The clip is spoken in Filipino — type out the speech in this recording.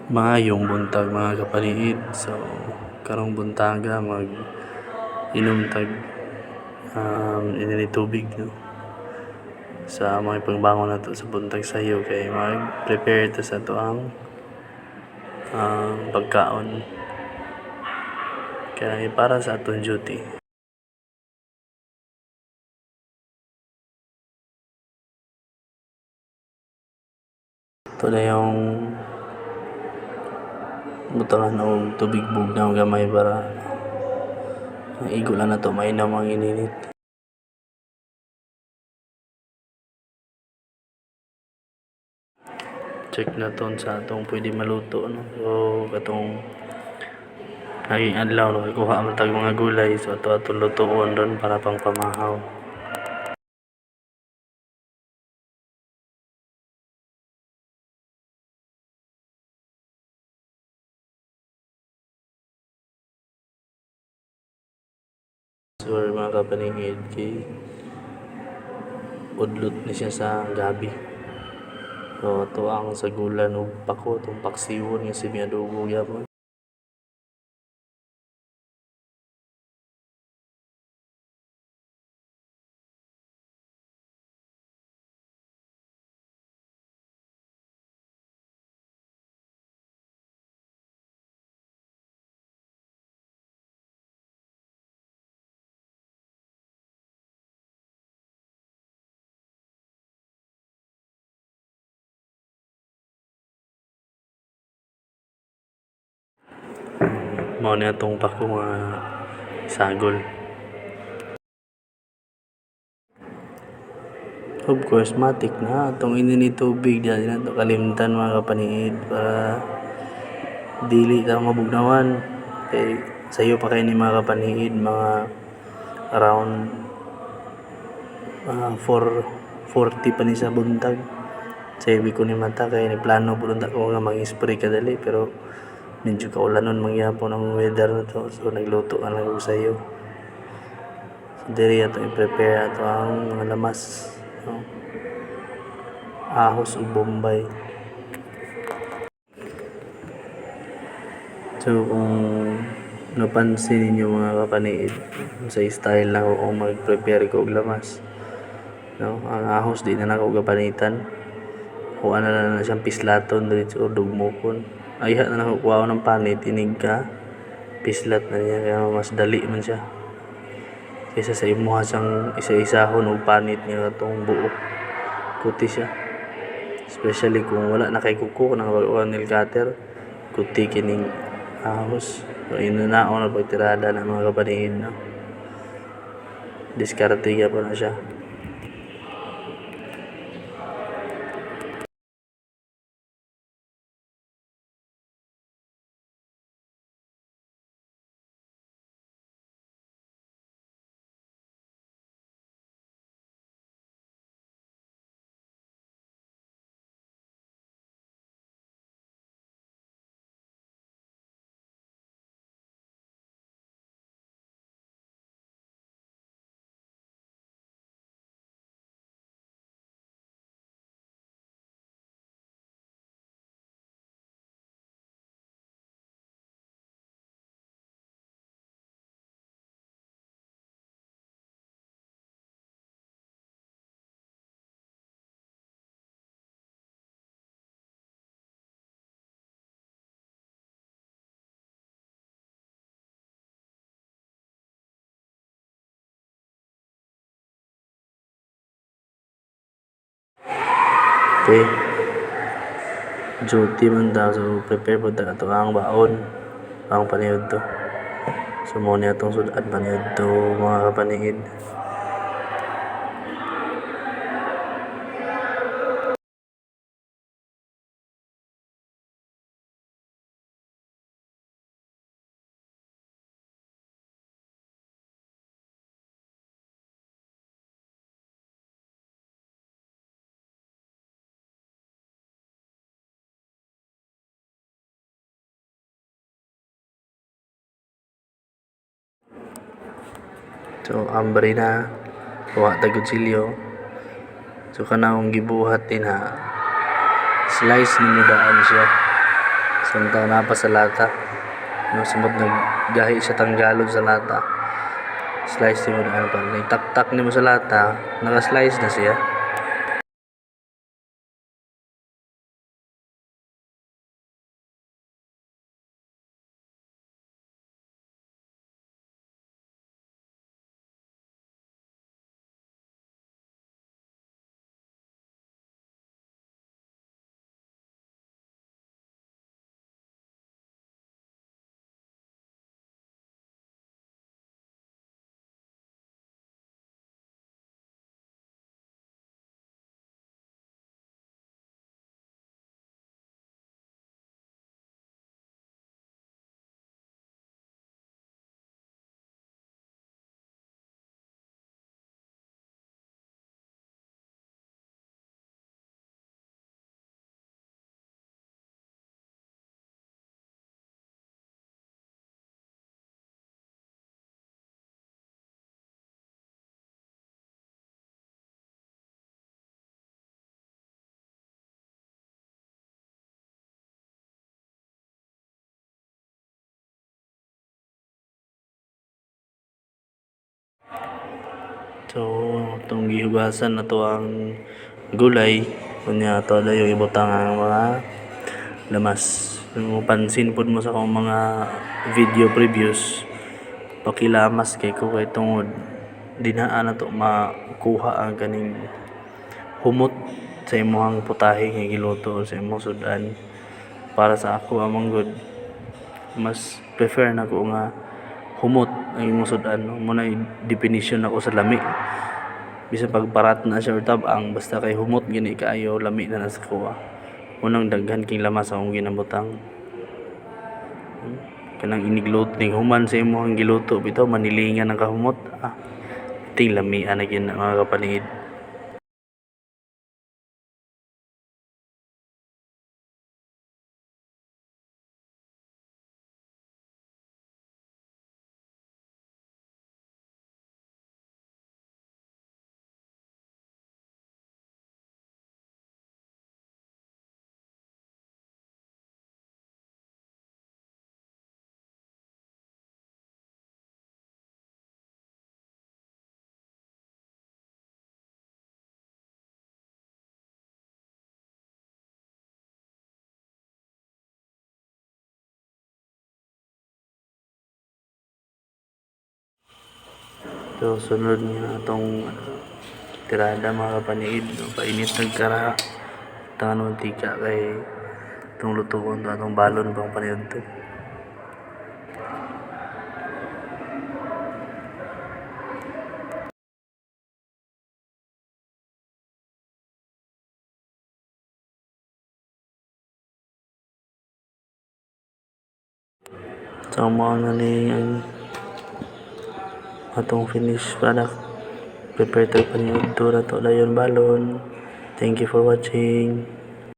Maayong buntag mga kapaniid. So karong buntaga mag-inom tag inini tubig no. Sa mga pagbangon nato sa buntag sayo kay mag-prepare ta sa tuang pagkaon kay para sa aton duty. Ito na yung butangan og tubig bugnaw gamay para igo lang na to mainam ang ininit. Check na ton sa atong pwede maluto no. So katong naging adlaw no kuha man tag mga gulay so ato lutoon ron para pang pamahaw. Sorry mga kapaningid kay udlot ni siya sa gabi. So ito ang sagulan o pako itong paksiwon nga si miadugo yapon. Mao ni atong pako nga sagol. Of course, matik na itong inini tubig dyan na ito kalimtan mga kapaniid para dili ka mabugnawan. Kay sayo pa kayo ni mga kapaniid mga around 4:40 pa ni sa buntag. Sabi ko ni mata kay ni plano po ko nga mag-spray kadali pero medyo kaulanon mangyapon ang weather na to so nagluto ka lang sayo. So diri ato i-prepare ato ang mga lamas. No? Ahos o bombay. So kung napansin ninyo mga kapaniid sa style na ako mag-prepare ko og lamas no ang ahos di na nako gapanitan kuha na siyang pislaton diretso o dugmokon ayha na nako kuha ng panit inig ka pislat na niya kaya mas dali man siya kaysa sa imuha sang isa-isahon og panit nga katong buok kuti siya especially kung wala na kay kuko nang nail cutter kuti kining ahos so inanaon na pagtirada ng mga kapaniid no diskarte pa na siya. Okay. Duty man daw so prepare po ta ato ang baon pang paniud to. So mo ni atong sudan paniud to mga kapaniid. So ambre na kuha tag kutsilyo so kanang gibuhat din ha slice ninyo daan siya Samtang napa sa lata. No, sumot naggahi siya tanggalon sa lata. Slice mo na ano pa. Itak-tak nimo sa lata, naka-slice na siya. So, itong gihugasan na to ang gulay. Kunya to na yung ibutang ang mga lamas. Kung pansin po mo sa akong mga video previews, pakilamas kay ko kay tungod dinaan na to makuha ang kaning humot sa imong putahe nga giluto sa imong sudan. Para sa ako among good, mas prefer na ko nga humot ang imong sudan. Muna definition ako sa lami. Bisan pagparat na siya or tabang, basta kay humot gini kaayo, lami na sa kuha. Unang daghan king lamas akong ginabutang. Kanang inigluto ning human sa imong giluto bitaw manilingan ang kahumot. Ting lamian na gyud mga kapaningid. So, sunod nga itong tirada mga kapaniid. Painit nagkara. Tangan ng tika kay itong lutuon ito. Itong balon pang paniyod ito. So, mga nga ang atong finished product. Prepare tayo paniyod to na to dayon balon. Thank you for watching.